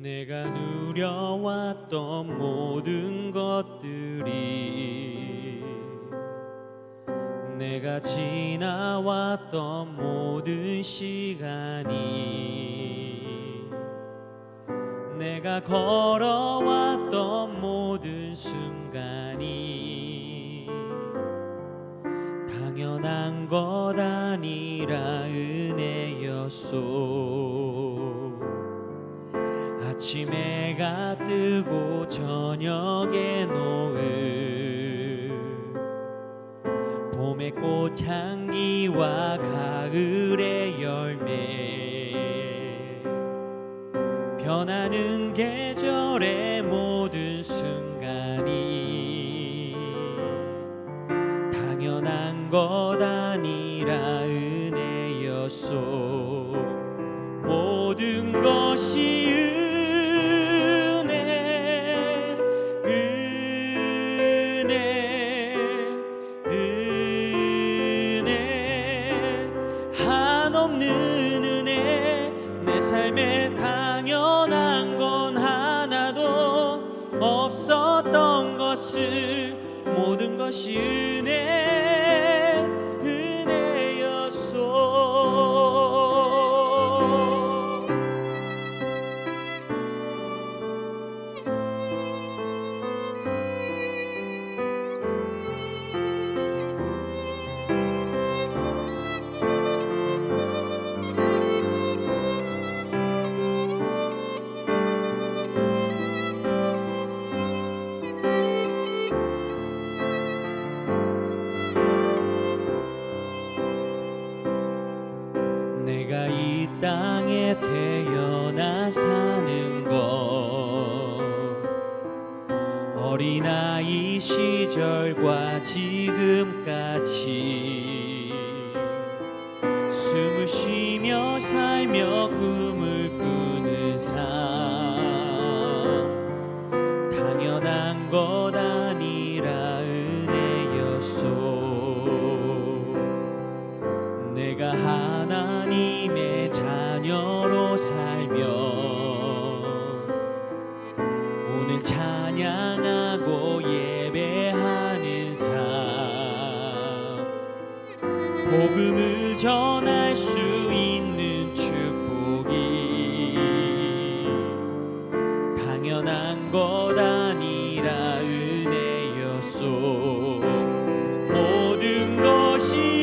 내가 누려왔던 모든 것들이, 내가 지나왔던 모든 시간이, 내가 걸어왔던 모든 순간이 당연한 것 아니라 은혜였소. 아침 해가 뜨고 저녁에 노을, 봄의 꽃향기와 가을의 열매, 변하는 계절의 모든 순간이 당연한 것 아니라 은혜였소. 모든 것이 한없는 은혜, 내 삶에 당연한 건 하나도 없었던 것을, 모든 것이 은혜였소. 내가 이 땅에 태어나 사는 것, 어린아이 시절과 지금까지 숨을 쉬며 살며 꿈을 꾸는 삶, 당연한 것 아니라 은혜였소. 내가 하나님의 자녀로 살며 오늘 찬양하고 예배하는 삶, 복음을 전할 수 있는 축복이 당연한 것 아니라 은혜였소. 모든 것이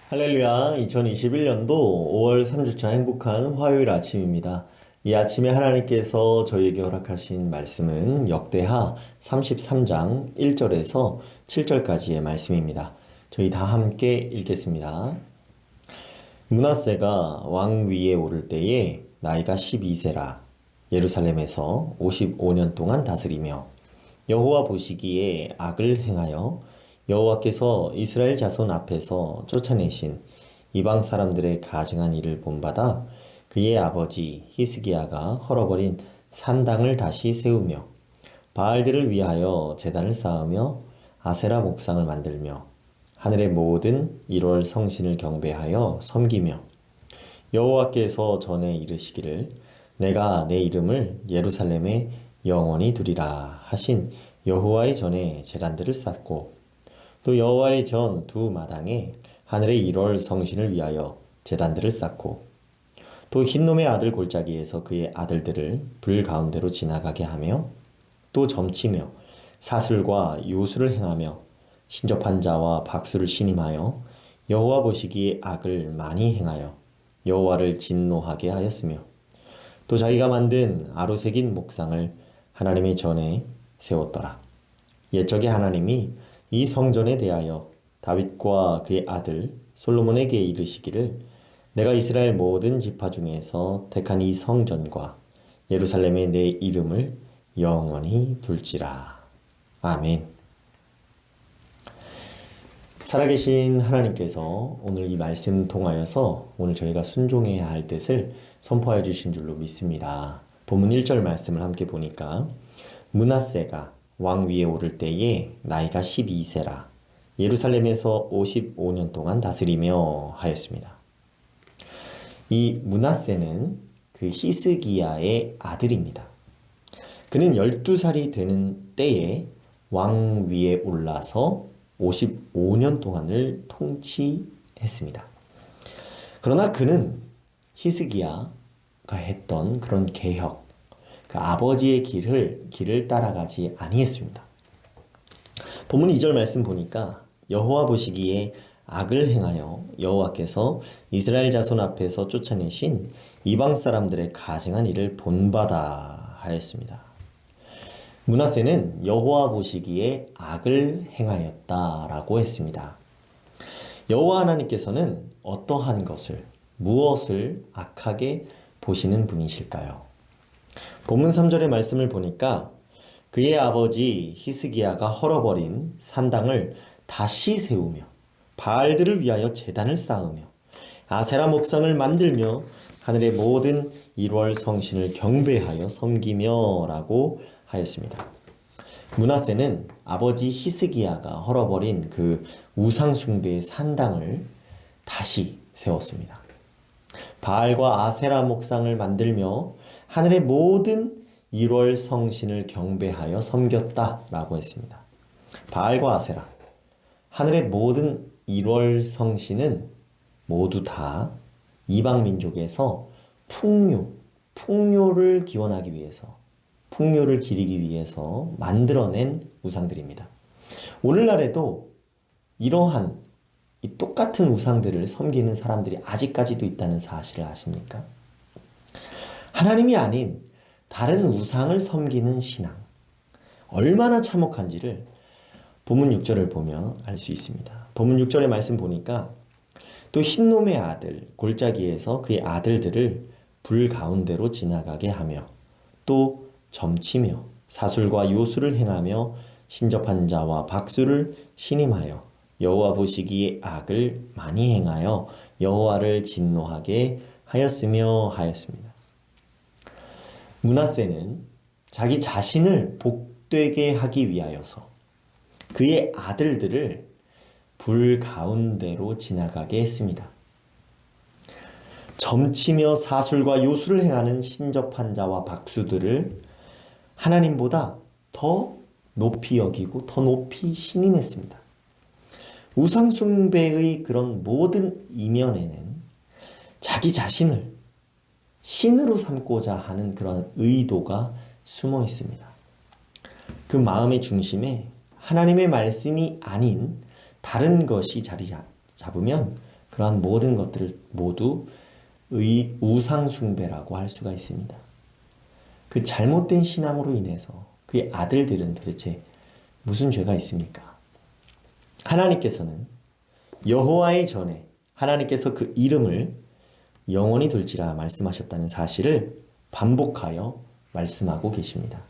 할렐루야, 2021년도 5월 3주차 행복한 화요일 아침입니다. 이 아침에 하나님께서 저희에게 허락하신 말씀은 역대하 33장 1절에서 7절까지의 말씀입니다. 저희 다 함께 읽겠습니다. 므낫세가 왕 위에 오를 때에 나이가 12세라 예루살렘에서 55년 동안 다스리며 여호와 보시기에 악을 행하여 여호와께서 이스라엘 자손 앞에서 쫓아내신 이방 사람들의 가증한 일을 본받아 그의 아버지 히스기야가 헐어버린 산당을 다시 세우며 바알들을 위하여 제단을 쌓으며 아세라 목상을 만들며 하늘의 모든 1월 성신을 경배하여 섬기며 여호와께서 전에 이르시기를 내가 내 이름을 예루살렘에 영원히 두리라 하신 여호와의 전에 제단들을 쌓고 또 여호와의 전 두 마당에 하늘의 1월 성신을 위하여 제단들을 쌓고 또 흰놈의 아들 골짜기에서 그의 아들들을 불 가운데로 지나가게 하며 또 점치며 사슬과 요술을 행하며 신접한 자와 박수를 신임하여 여호와 보시기에 악을 많이 행하여 여호와를 진노하게 하였으며 또 자기가 만든 아로새긴 목상을 하나님의 전에 세웠더라. 옛적에 하나님이 이 성전에 대하여 다윗과 그의 아들 솔로몬에게 이르시기를 내가 이스라엘 모든 지파 중에서 택한 이 성전과 예루살렘에 내 이름을 영원히 둘지라. 아멘. 살아계신 하나님께서 오늘 이 말씀 통하여서 오늘 저희가 순종해야 할 뜻을 선포하여 주신 줄로 믿습니다. 본문 1절 말씀을 함께 보니까 므낫세가 왕 위에 오를 때에 나이가 12세라 예루살렘에서 55년 동안 다스리며 하였습니다. 이 므낫세는 그 히스기야의 아들입니다. 그는 12살이 되는 때에 왕 위에 올라서 55년 동안을 통치했습니다. 그러나 그는 히스기야가 했던 그런 개혁, 그 아버지의 길을 따라가지 아니했습니다. 본문 2절 말씀 보니까 여호와 보시기에 악을 행하여 여호와께서 이스라엘 자손 앞에서 쫓아내신 이방 사람들의 가증한 일을 본받아 하였습니다. 므낫세는 여호와 보시기에 악을 행하였다라고 했습니다. 여호와 하나님께서는 어떠한 것을, 무엇을 악하게 보시는 분이실까요? 본문 3절의 말씀을 보니까 그의 아버지 히스기야가 헐어버린 산당을 다시 세우며 바알들을 위하여 제단을 쌓으며 아세라 목상을 만들며 하늘의 모든 1월 성신을 경배하여 섬기며 라고 하였습니다. 므낫세는 아버지 히스기야가 헐어버린 그 우상숭배의 산당을 다시 세웠습니다. 바알과 아세라 목상을 만들며 하늘의 모든 1월 성신을 경배하여 섬겼다라고 했습니다. 바알과 아세라, 하늘의 모든 1월 성신은 모두 다 이방 민족에서 풍요를 기원하기 위해서, 풍요를 기리기 위해서 만들어낸 우상들입니다. 오늘날에도 이러한 이 똑같은 우상들을 섬기는 사람들이 아직까지도 있다는 사실을 아십니까? 하나님이 아닌 다른 우상을 섬기는 신앙, 얼마나 참혹한지를 본문 6절을 보면 알 수 있습니다. 본문 6절의 말씀 보니까 또 흰놈의 아들 골짜기에서 그의 아들들을 불 가운데로 지나가게 하며 또 점치며 사술과 요술을 행하며 신접한 자와 박수를 신임하여 여호와 보시기에 악을 많이 행하여 여호와를 진노하게 하였습니다. 므낫세는 자기 자신을 복되게 하기 위하여서 그의 아들들을 불 가운데로 지나가게 했습니다. 점치며 사술과 요술을 행하는 신접한 자와 박수들을 하나님보다 더 높이 여기고 더 높이 신임했습니다. 우상숭배의 그런 모든 이면에는 자기 자신을 신으로 삼고자 하는 그런 의도가 숨어 있습니다. 그 마음의 중심에 하나님의 말씀이 아닌 다른 것이 자리 잡으면 그러한 모든 것들을 모두 우상숭배라고 할 수가 있습니다. 그 잘못된 신앙으로 인해서 그의 아들들은 도대체 무슨 죄가 있습니까? 하나님께서는 여호와의 전에 하나님께서 그 이름을 영원히 둘지라 말씀하셨다는 사실을 반복하여 말씀하고 계십니다.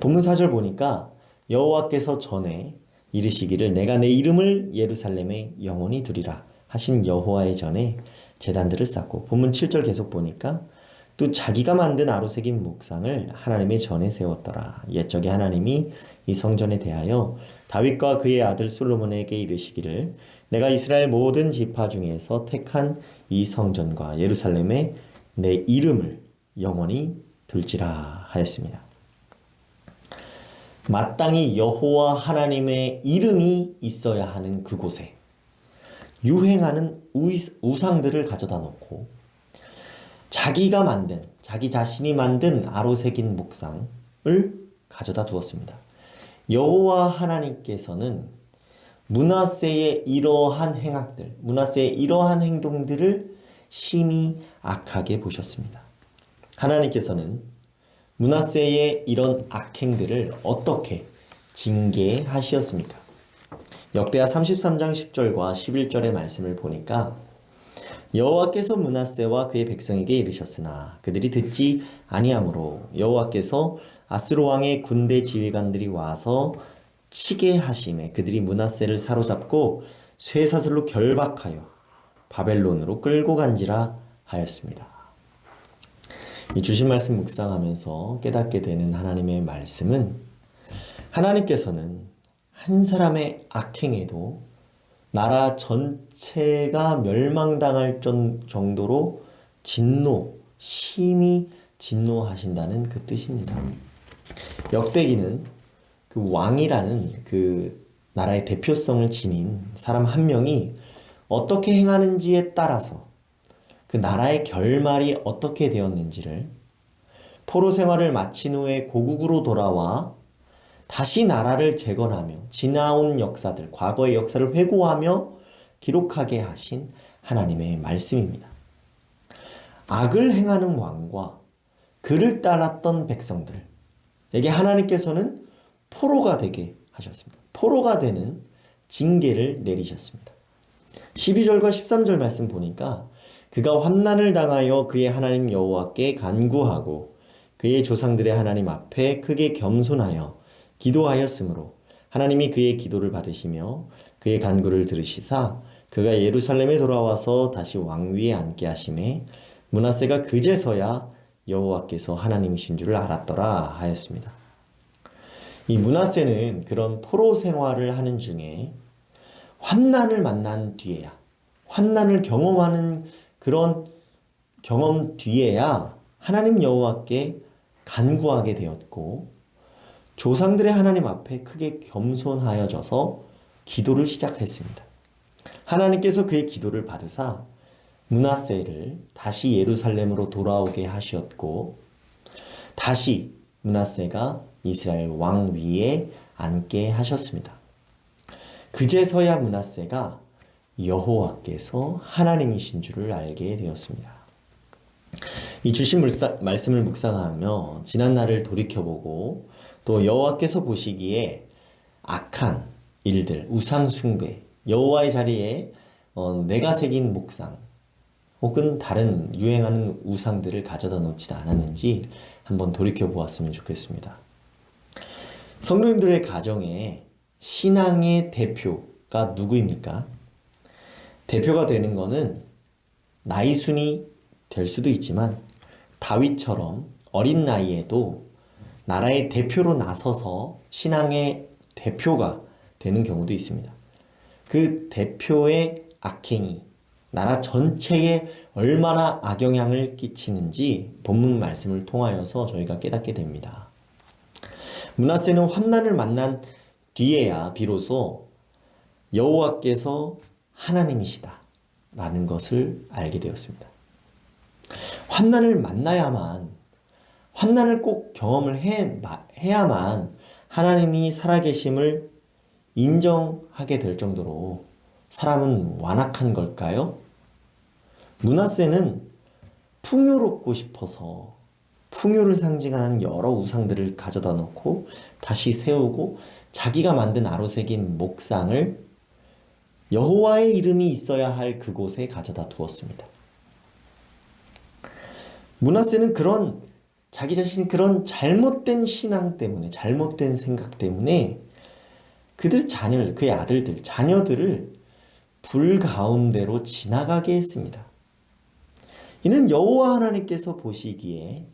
본문 4절 보니까 여호와께서 전에 이르시기를 내가 내 이름을 예루살렘에 영원히 두리라 하신 여호와의 전에 제단들을 쌓고 본문 7절 계속 보니까 또 자기가 만든 아로새긴 목상을 하나님의 전에 세웠더라. 옛적에 하나님이 이 성전에 대하여 다윗과 그의 아들 솔로몬에게 이르시기를 내가 이스라엘 모든 지파 중에서 택한 이 성전과 예루살렘에 내 이름을 영원히 둘지라 하였습니다. 마땅히 여호와 하나님의 이름이 있어야 하는 그곳에 유행하는 우상들을 가져다 놓고 자기가 만든, 자기 자신이 만든 아로새긴 목상을 가져다 두었습니다. 여호와 하나님께서는 므낫세의 이러한 행악들, 므낫세의 이러한 행동들을 심히 악하게 보셨습니다. 하나님께서는 므낫세의 이런 악행들을 어떻게 징계하시었습니까? 역대하 33장 10절과 11절의 말씀을 보니까 여호와께서 므낫세와 그의 백성에게 이르셨으나 그들이 듣지 아니하므로 여호와께서 아수르 왕의 군대 지휘관들이 와서 치게 하심에 그들이 므낫세를 사로잡고 쇠사슬로 결박하여 바벨론으로 끌고 간지라 하였습니다. 이 주신 말씀 묵상하면서 깨닫게 되는 하나님의 말씀은 하나님께서는 한 사람의 악행에도 나라 전체가 멸망당할 정도로 심히 진노하신다는 그 뜻입니다. 역대기는 그 왕이라는 그 나라의 대표성을 지닌 사람 한 명이 어떻게 행하는지에 따라서 그 나라의 결말이 어떻게 되었는지를 포로 생활을 마친 후에 고국으로 돌아와 다시 나라를 재건하며 지나온 역사들, 과거의 역사를 회고하며 기록하게 하신 하나님의 말씀입니다. 악을 행하는 왕과 그를 따랐던 백성들에게 하나님께서는 포로가 되게 하셨습니다. 포로가 되는 징계를 내리셨습니다. 12절과 13절 말씀 보니까 그가 환난을 당하여 그의 하나님 여호와께 간구하고 그의 조상들의 하나님 앞에 크게 겸손하여 기도하였으므로 하나님이 그의 기도를 받으시며 그의 간구를 들으시사 그가 예루살렘에 돌아와서 다시 왕위에 앉게 하심에 므낫세가 그제서야 여호와께서 하나님이신 줄을 알았더라 하였습니다. 이 므낫세는 그런 포로 생활을 하는 중에 환난을 만난 뒤에야, 환난을 경험하는 그런 경험 뒤에야 하나님 여호와께 간구하게 되었고 조상들의 하나님 앞에 크게 겸손하여져서 기도를 시작했습니다. 하나님께서 그의 기도를 받으사 므낫세를 다시 예루살렘으로 돌아오게 하셨고 다시 므낫세가 이스라엘 왕 위에 앉게 하셨습니다. 그제서야 므낫세가 여호와께서 하나님이신 줄을 알게 되었습니다. 이 주신 말씀을 묵상하며 지난 날을 돌이켜보고 또 여호와께서 보시기에 악한 일들, 우상 숭배, 여호와의 자리에 내가 새긴 목상 혹은 다른 유행하는 우상들을 가져다 놓지 않았는지 한번 돌이켜보았으면 좋겠습니다. 성도님들의 가정에 신앙의 대표가 누구입니까? 대표가 되는 것은 나이 순이 될 수도 있지만 다윗처럼 어린 나이에도 나라의 대표로 나서서 신앙의 대표가 되는 경우도 있습니다. 그 대표의 악행이 나라 전체에 얼마나 악영향을 끼치는지 본문 말씀을 통하여서 저희가 깨닫게 됩니다. 므낫세는 환난을 만난 뒤에야 비로소 여호와께서 하나님이시다 라는 것을 알게 되었습니다. 환난을 만나야만, 환난을 꼭 경험을 해야만 하나님이 살아계심을 인정하게 될 정도로 사람은 완악한 걸까요? 므낫세는 풍요롭고 싶어서 풍요를 상징하는 여러 우상들을 가져다 놓고 다시 세우고 자기가 만든 아로새긴 목상을 여호와의 이름이 있어야 할 그곳에 가져다 두었습니다. 므낫세는 자기 자신이 그런 잘못된 신앙 때문에, 잘못된 생각 때문에 그의 아들들, 자녀들을 불 가운데로 지나가게 했습니다. 이는 여호와 하나님께서 보시기에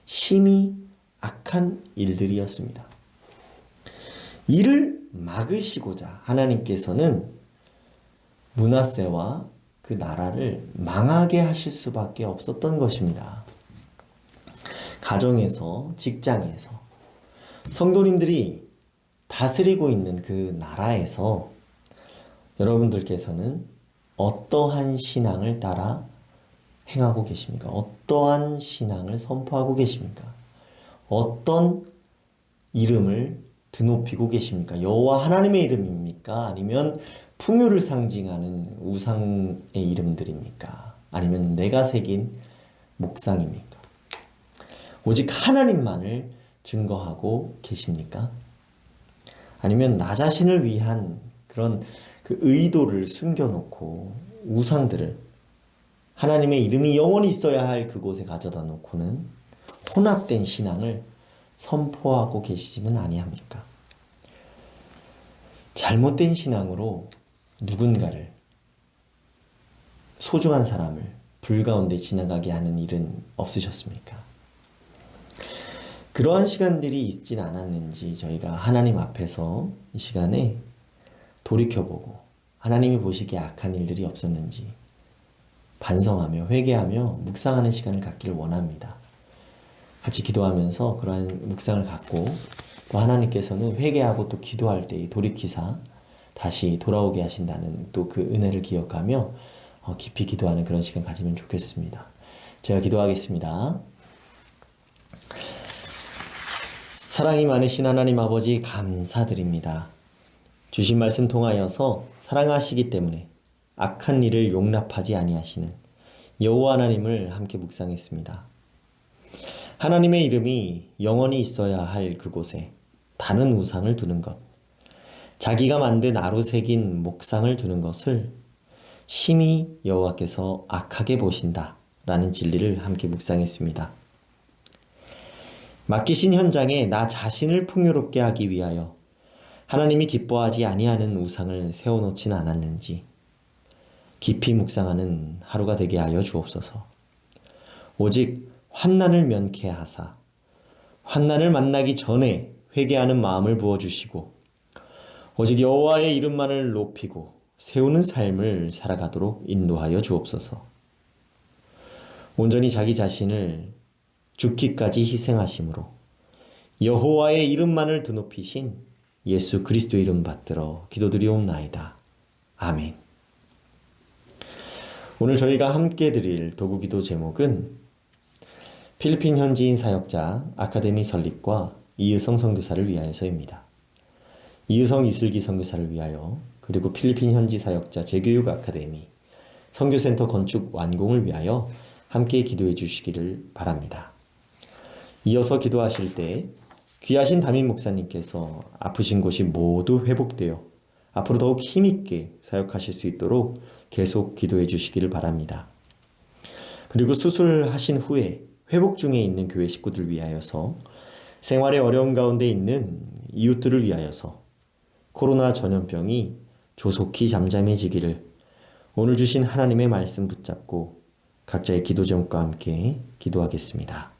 심히 악한 일들이었습니다. 이를 막으시고자 하나님께서는 므낫세와 그 나라를 망하게 하실 수밖에 없었던 것입니다. 가정에서, 직장에서 성도님들이 다스리고 있는 그 나라에서 여러분들께서는 어떠한 신앙을 따라 행하고 계십니까? 어떠한 신앙을 선포하고 계십니까? 어떤 이름을 드높이고 계십니까? 여호와 하나님의 이름입니까? 아니면 풍요를 상징하는 우상의 이름들입니까? 아니면 내가 새긴 목상입니까? 오직 하나님만을 증거하고 계십니까? 아니면 나 자신을 위한 그런 그 의도를 숨겨놓고 우상들을 하나님의 이름이 영원히 있어야 할 그곳에 가져다 놓고는 혼합된 신앙을 선포하고 계시지는 아니합니까? 잘못된 신앙으로 누군가를, 소중한 사람을 불 가운데 지나가게 하는 일은 없으셨습니까? 그러한 시간들이 있진 않았는지 저희가 하나님 앞에서 이 시간에 돌이켜보고 하나님이 보시기에 악한 일들이 없었는지 반성하며 회개하며 묵상하는 시간을 갖기를 원합니다. 같이 기도하면서 그러한 묵상을 갖고 또 하나님께서는 회개하고 또 기도할 때 돌이키사 다시 돌아오게 하신다는 또 그 은혜를 기억하며 깊이 기도하는 그런 시간 가지면 좋겠습니다. 제가 기도하겠습니다. 사랑이 많으신 하나님 아버지 감사드립니다. 주신 말씀 통하여서 사랑하시기 때문에 악한 일을 용납하지 아니하시는 여호와 하나님을 함께 묵상했습니다. 하나님의 이름이 영원히 있어야 할 그곳에 다른 우상을 두는 것, 자기가 만든 나로 새긴 목상을 두는 것을 심히 여호와께서 악하게 보신다라는 진리를 함께 묵상했습니다. 맡기신 현장에 나 자신을 풍요롭게 하기 위하여 하나님이 기뻐하지 아니하는 우상을 세워놓지는 않았는지 깊이 묵상하는 하루가 되게 하여 주옵소서. 오직 환난을 면케하사 환난을 만나기 전에 회개하는 마음을 부어주시고 오직 여호와의 이름만을 높이고 세우는 삶을 살아가도록 인도하여 주옵소서. 온전히 자기 자신을 죽기까지 희생하심으로 여호와의 이름만을 드높이신 예수 그리스도 이름 받들어 기도드리옵나이다. 아멘. 오늘 저희가 함께 드릴 도구기도 제목은 필리핀 현지인 사역자 아카데미 설립과 이의성 선교사를 위하여서입니다. 이의성 이슬기 선교사를 위하여 그리고 필리핀 현지 사역자 재교육 아카데미 선교센터 건축 완공을 위하여 함께 기도해 주시기를 바랍니다. 이어서 기도하실 때 귀하신 담임 목사님께서 아프신 곳이 모두 회복되어 앞으로 더욱 힘있게 사역하실 수 있도록 계속 기도해 주시기를 바랍니다. 그리고 수술하신 후에 회복 중에 있는 교회 식구들 위하여서 생활의 어려움 가운데 있는 이웃들을 위하여서 코로나 전염병이 조속히 잠잠해지기를 오늘 주신 하나님의 말씀 붙잡고 각자의 기도 제목과 함께 기도하겠습니다.